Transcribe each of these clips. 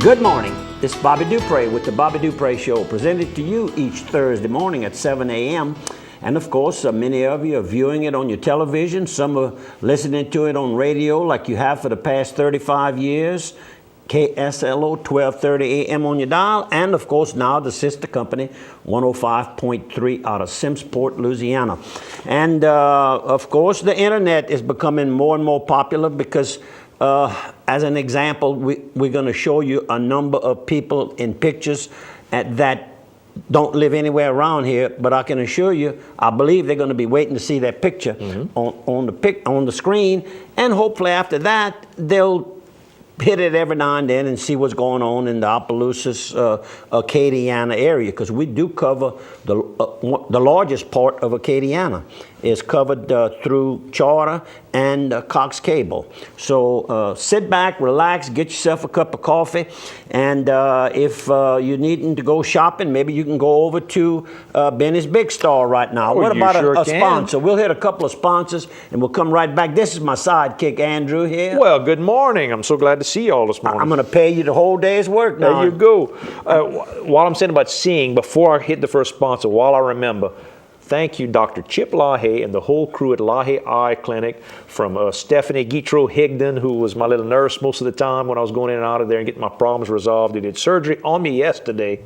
Good morning. This is Bobby Dupre with the Bobby Dupre Show, presented to you each Thursday morning at 7 a.m. And of course, many of you are viewing it on your television. Some are listening to it on radio like you have for the past 35 years. KSLO 1230 AM on your dial. And of course, now the sister company, 105.3 out of Simpsport, Louisiana. And of course, the internet is becoming more and more popular because as an example, we're going to show you a number of people in pictures that don't live anywhere around here, but I can assure you, I believe they're going to be waiting to see that picture on the screen, and hopefully after that, they'll hit it every now and then and see what's going on in the Opelousas, Acadiana area, because we do cover the largest part of Acadiana is covered through Charter and Cox Cable. So sit back, relax, get yourself a cup of coffee, and if you're needing to go shopping, maybe you can go over to Benny's Big Store right now. What about a sponsor? We'll hit a couple of sponsors, and we'll come right back. This is my sidekick, Andrew, here. Well, good morning. I'm so glad to see you all this morning. I'm going to pay you the whole day's work now. There you go. While I'm saying about seeing, before I hit the first sponsor, while I remember, thank you, Dr. Chip Lahaye and the whole crew at Lahaye Eye Clinic, from Stephanie Guitro-Higdon, who was my little nurse most of the time when I was going in and out of there and getting my problems resolved. They did surgery on me yesterday,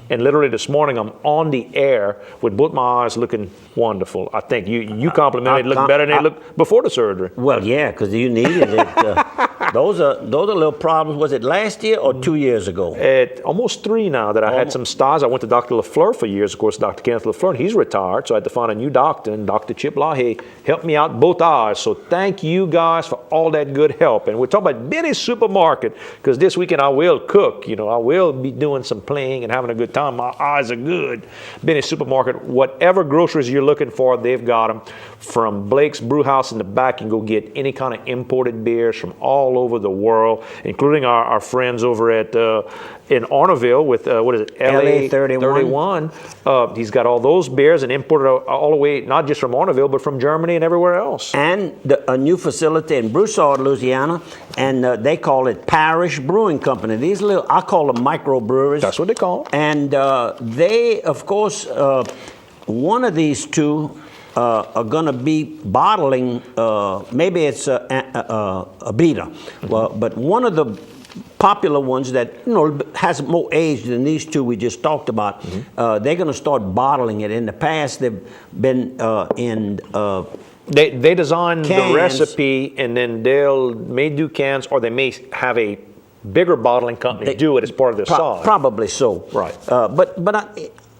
and literally this morning I'm on the air with both my eyes looking wonderful. I think you complimented it looked better than they looked before the surgery. Well, yeah, because you needed it. Those are little problems. Was it last year or 2 years ago? Almost 3 now that I had some stars. I went to Dr. LaFleur for years, of course, Dr. Kenneth LaFleur, and he's retired, so I had to find a new doctor, and Dr. Chip Lahaye helped me out both eyes. So thank you guys for all that good help. And we're talking about Benny's Supermarket, because this weekend I will cook. You know, I will be doing some playing and having a good time. My eyes are good. Benny's Supermarket, whatever groceries you're looking for, they've got them. From Blake's Brewhouse in the back, you can go get any kind of imported beers from all over the world, including our friends over at in Arnaville with, what is it, LA 31. He's got all those beers and imported all the way, not just from Arnaville, but from Germany and everywhere else. And a new facility in Broussard, Louisiana, and they call it Parish Brewing Company. These little, I call them microbreweries. That's what they call them. And they, of course, one of these two are going to be bottling, maybe it's a beta, well, but one of the popular ones that has more age than these two we just talked about, they're going to start bottling it. In the past, they've been in they design cans. The recipe, and then they may do cans, or they may have a bigger bottling company do it as part of their size. Probably so. Right.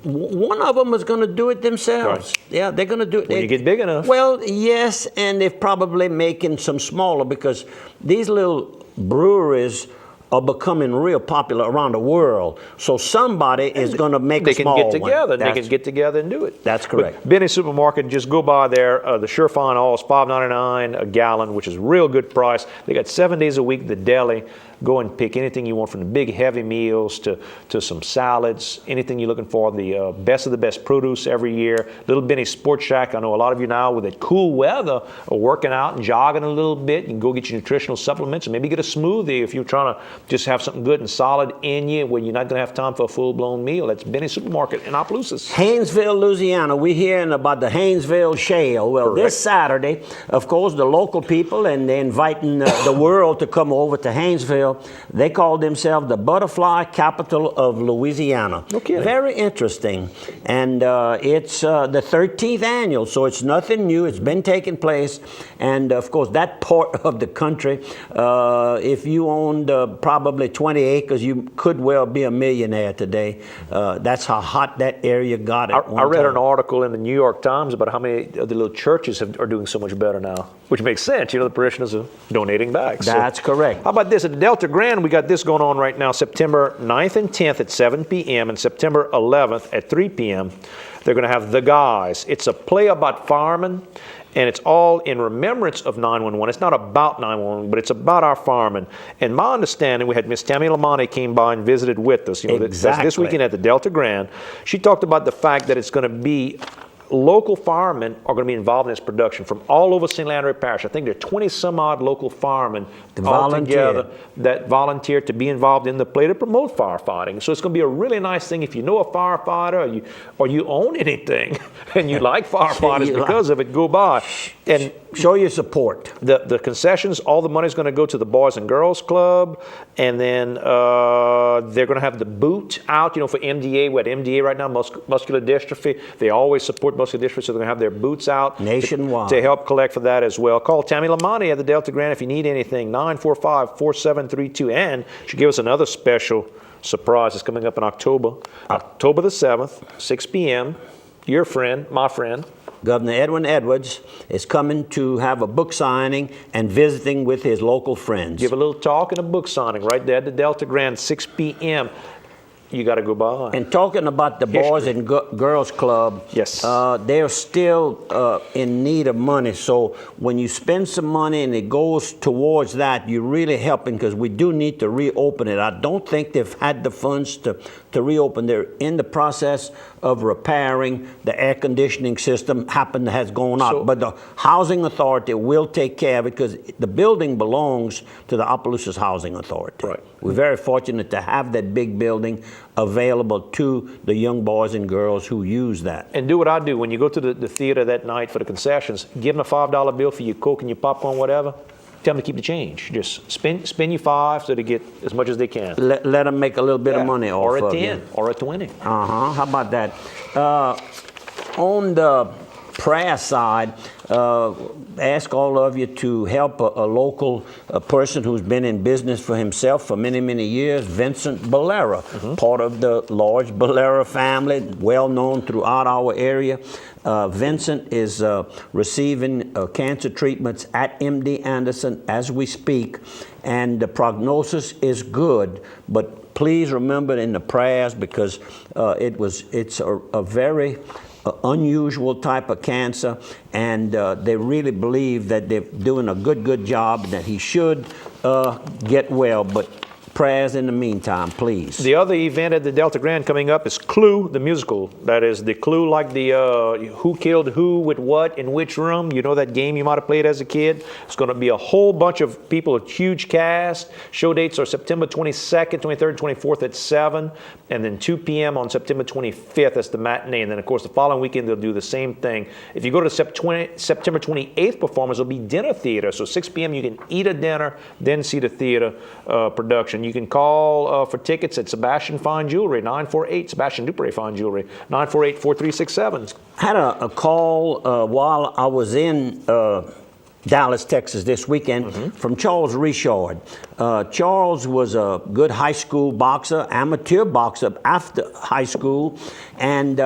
One of them is going to do it themselves. Right. Yeah, they're going to do it. When you get big enough. Well, yes, and they're probably making some smaller, because these little breweries are becoming real popular around the world. So somebody is going to make a small one. They can get together. They can get together and do it. That's correct. But Benny's Supermarket, just go by there. The Surefine All is $5.99 a gallon, which is a real good price. They got 7 days a week, the deli. Go and pick anything you want, from the big heavy meals to some salads, anything you're looking for. The best of the best produce every year. Little Benny Sports Shack. I know a lot of you now with that cool weather are working out and jogging a little bit. You can go get your nutritional supplements and maybe get a smoothie if you're trying to just have something good and solid in you when you're not going to have time for a full-blown meal. That's Benny Supermarket in Opelousas. Haynesville, Louisiana. We're hearing about the Haynesville Shale. Well, Correct. This Saturday, of course, the local people, and they're inviting the world to come over to Haynesville. They call themselves the butterfly capital of Louisiana. No kidding. Very interesting. And it's the 13th annual, so it's nothing new. It's been taking place. And, of course, that part of the country, if you owned probably 20 acres, you could well be a millionaire today. That's how hot that area got at one I read time. an article in the New York Times about how many of the little churches are doing so much better now, which makes sense. The parishioners are donating back. That's correct. How about this? At the Delta Grand, we got this going on right now, September 9th and 10th at 7 p.m. and September 11th at 3 p.m. They're going to have The Guys. It's a play about firemen, and it's all in remembrance of 911. It's not about 911, but it's about our firemen. And my understanding, we had Miss Tammy Lamani came by and visited with us. That's this weekend at the Delta Grand. She talked about the fact that it's going to be local firemen are going to be involved in this production from all over St. Landry Parish. I think there are 20 some odd local firemen altogether that volunteer to be involved in the play to promote firefighting. So it's going to be a really nice thing if you know a firefighter or you own anything and you like firefighters because of it, go by. And show your support. The concessions, all the money is going to go to the Boys and Girls Club, and then they're going to have the boot out, for MDA. We're at MDA right now, muscular dystrophy. They always support muscular dystrophy, so they're going to have their boots out nationwide to help collect for that as well. Call Tammy Lamonti at the Delta Grant if you need anything, 945-4732, and she gave us another special surprise. It's coming up in October the 7th, 6 p.m. Your friend, my friend, Governor Edwin Edwards is coming to have a book signing and visiting with his local friends. Give a little talk and a book signing right there at the Delta Grand, 6 p.m. You got to go by. And talking about the Boys and Girls Club, yes, they're still in need of money. So when you spend some money and it goes towards that, you're really helping, because we do need to reopen it. I don't think they've had the funds to reopen. They're in the process of repairing the air conditioning system. Has gone out, but the Housing Authority will take care of it, because the building belongs to the Opelousas Housing Authority. Right. We're very fortunate to have that big building available to the young boys and girls who use that. And do what I do. When you go to the theater that night for the concessions, give them a $5 bill for your Coke and your popcorn, whatever. Tell them to keep the change. Just spend your $5 so they get as much as they can. Let them make a little bit of money off of it. Or a 10, or a 20. How about that? On the prayer side, ask all of you to help a local person who's been in business for himself for many, many years, Vincent Bolera, part of the large Bolera family, well known throughout our area. Vincent is receiving cancer treatments at MD Anderson as we speak, and the prognosis is good, but please remember in the prayers, because it's a very unusual type of cancer, and they really believe that they're doing a good job, and that he should get well, but prayers in the meantime, please. The other event at the Delta Grand coming up is Clue, the musical. That is the Clue, like the who killed who with what in which room. You know that game you might have played as a kid? It's going to be a whole bunch of people, a huge cast. Show dates are September 22nd, 23rd, 24th at 7, and then 2 p.m. on September 25th. That's the matinee. And then, of course, the following weekend they'll do the same thing. If you go to September 28th performance, it'll be dinner theater. So 6 p.m. you can eat a dinner, then see the theater production. You can call for tickets at Sebastian Fine Jewelry, 948, Sebastian Dupre Fine Jewelry, 948-4367. I had a call while I was in Dallas, Texas this weekend from Charles Richard. Charles was a good high school boxer, amateur boxer after high school, and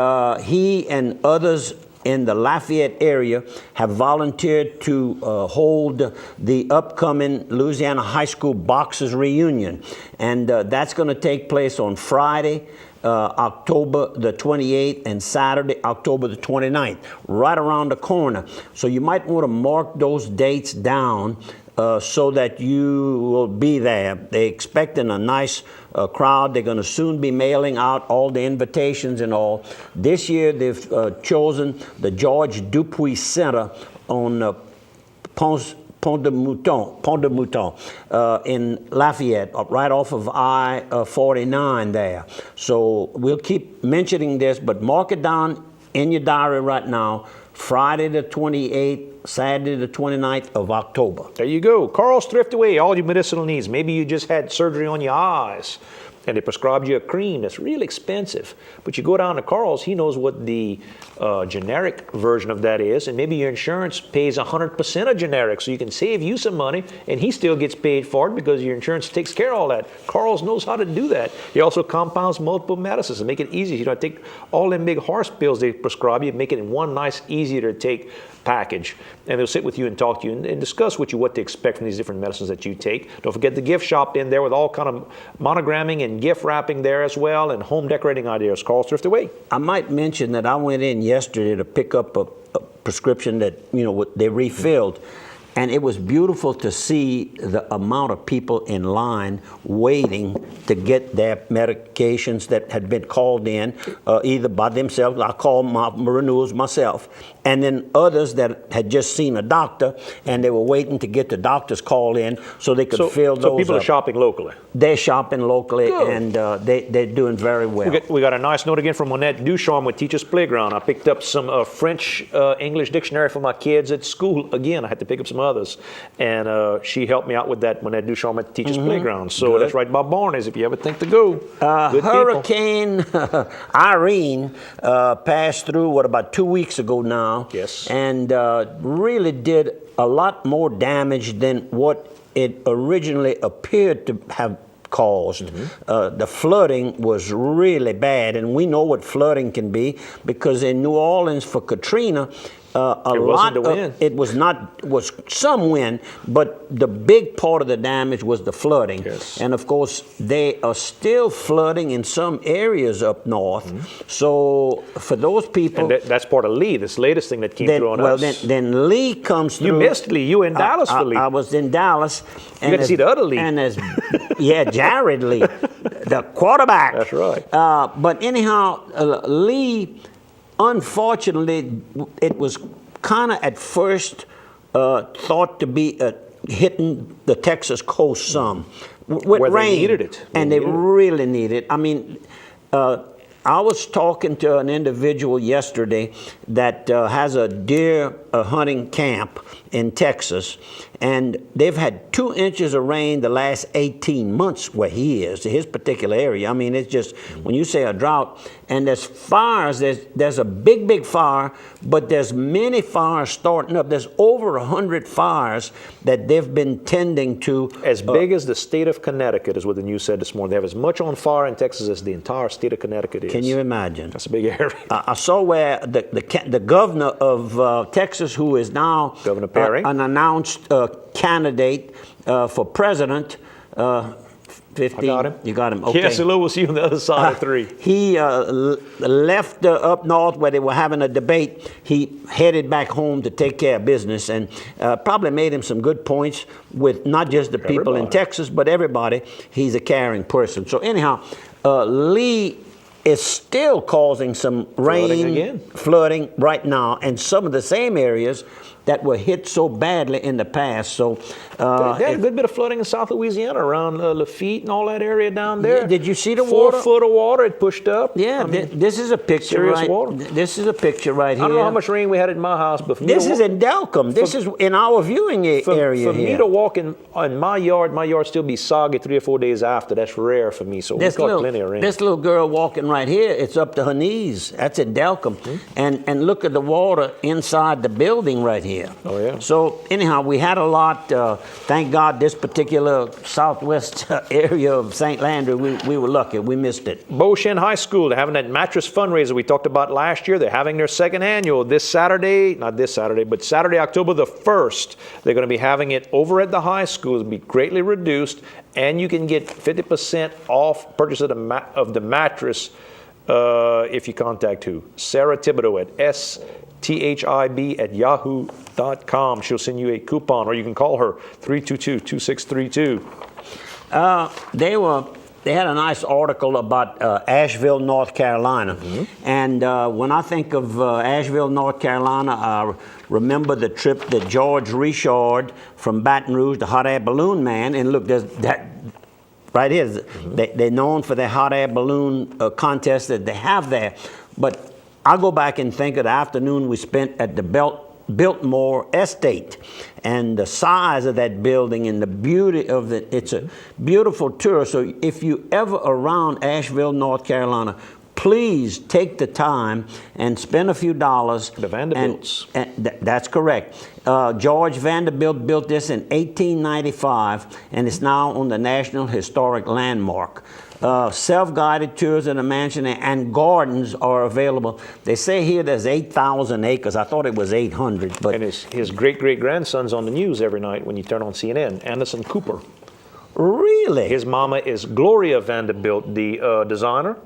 he and others in the Lafayette area have volunteered to hold the upcoming Louisiana High School Boxers Reunion. And that's going to take place on Friday, October the 28th, and Saturday, October the 29th, right around the corner. So you might want to mark those dates down so that you will be there. They're expecting a nice crowd. They're going to soon be mailing out all the invitations and all. This year they've chosen the George Dupre Center on Pont de Mouton in Lafayette, right off of I-49 there. So we'll keep mentioning this, but mark it down in your diary right now. Friday the 28th, Saturday the 29th of October. There you go. Carl's Thrift Away, all your medicinal needs. Maybe you just had surgery on your eyes and they prescribed you a cream that's really expensive. But you go down to Carl's, he knows what the generic version of that is, and maybe your insurance pays 100% of generic, so you can save you some money, and he still gets paid for it because your insurance takes care of all that. Carl's knows how to do that. He also compounds multiple medicines and make it easy. You don't take all them big horse pills they prescribe you, make it in one nice, easier to take package, and they'll sit with you and talk to you and discuss with you what to expect from these different medicines that you take. Don't forget the gift shop in there with all kind of monogramming and gift wrapping there as well, and home decorating ideas. Carl's Thrift Away. I might mention that I went in yesterday to pick up a prescription that they refilled, And it was beautiful to see the amount of people in line waiting to get their medications that had been called in, either by themselves. I called my renewals myself, and then others that had just seen a doctor and they were waiting to get the doctor's call in so they could fill those. So people are shopping locally. They're shopping locally. Good. And they're doing very well. We got a nice note again from Monette Ducharme with Teachers Playground. I picked up some French English dictionary for my kids at school. Again, I had to pick up some others, and she helped me out with that Monette Ducharme at Teachers Playground. So Good. that's right by Barney's if you ever think to go. Hurricane Irene passed through, about 2 weeks ago now? Yes. And really did a lot more damage than what it originally appeared to have caused. The flooding was really bad, and we know what flooding can be because in New Orleans for Katrina, it was some wind, but the big part of the damage was the flooding. Yes. And of course, they are still flooding in some areas up north. So for those people, and that's part of Lee, this latest thing that came through on us. Well, then Lee comes through. You missed Lee. You were in Dallas for Lee. I was in Dallas. You got to see the other Lee. And Jared Lee, the quarterback. That's right. But anyhow, Lee, unfortunately, it was kind of at first thought to be hitting the Texas coast some with Where rain. they needed it. They really needed it. I mean, I was talking to an individual yesterday that has a deer hunting camp in Texas, and they've had 2 inches of rain the last 18 months where he is, his particular area. I mean, it's just, when you say a drought, and there's fires, there's a big fire, but there's many fires starting up. There's over 100 fires that they've been tending to. As big as the state of Connecticut is what the news said this morning. They have as much on fire in Texas as the entire state of Connecticut is. Can you imagine? That's a big area. I saw where the governor of Texas, who is now Governor Perry, an announced candidate for president. 15. I got him. You got him. Okay. Yes, hello. We'll see you on the other side of 3. He left up north where they were having a debate. He headed back home to take care of business, and probably made him some good points with not just the people in Texas, but everybody. He's a caring person. So anyhow, Lee is still causing some flooding right now, and some of the same areas that were hit so badly in the past. So they had a good bit of flooding in South Louisiana around Lafitte and all that area down there. Yeah, did you see the 4 water? 4 foot of water it pushed up. Yeah, this is a picture. Serious water. This is a picture right here. I don't know how much rain we had at my house, but this is in Delcom. This is in our viewing area for here. Me to walk in my yard still be soggy 3 or 4 days after. That's rare for me. So we caught plenty of rain. This little girl walking right here, it's up to her knees. That's in Delcom. And look at the water inside the building right here. Oh, yeah. So anyhow, we had a lot. Thank God this particular southwest area of St. Landry, we were lucky. We missed it. Beauchene High School, they're having that mattress fundraiser we talked about last year. They're having their second annual this Saturday, not this Saturday, but Saturday, October the 1st. They're going to be having it over at the high school. It'll be greatly reduced, and you can get 50% off purchase of the mattress if you contact who? Sarah Thibodeau at STHIB@yahoo.com. She'll send you a coupon, or you can call her 322-2632. They had a nice article about Asheville, North Carolina. And when I think of Asheville, North Carolina, I remember the trip that George Richard from Baton Rouge, the hot air balloon man, and look, there's that right here. They're known for their hot air balloon contest that they have there. But I go back and think of the afternoon we spent at the Biltmore Estate, and the size of that building and the beauty of it. It's a beautiful tour. So if you ever around Asheville, North Carolina, please take the time and spend a few dollars. The Vanderbilts. That's correct. George Vanderbilt built this in 1895, and it's now on the National Historic Landmark. Self-guided tours in the mansion and gardens are available. They say here there's 8,000 acres. I thought it was 800. But and his great-great-grandson's on the news every night when you turn on CNN, Anderson Cooper. Really? His mama is Gloria Vanderbilt, the designer.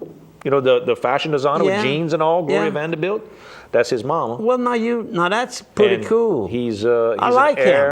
You know, the fashion designer with jeans and all, Gloria Vanderbilt. That's his mama. Well, now that's pretty cool. He's I like him.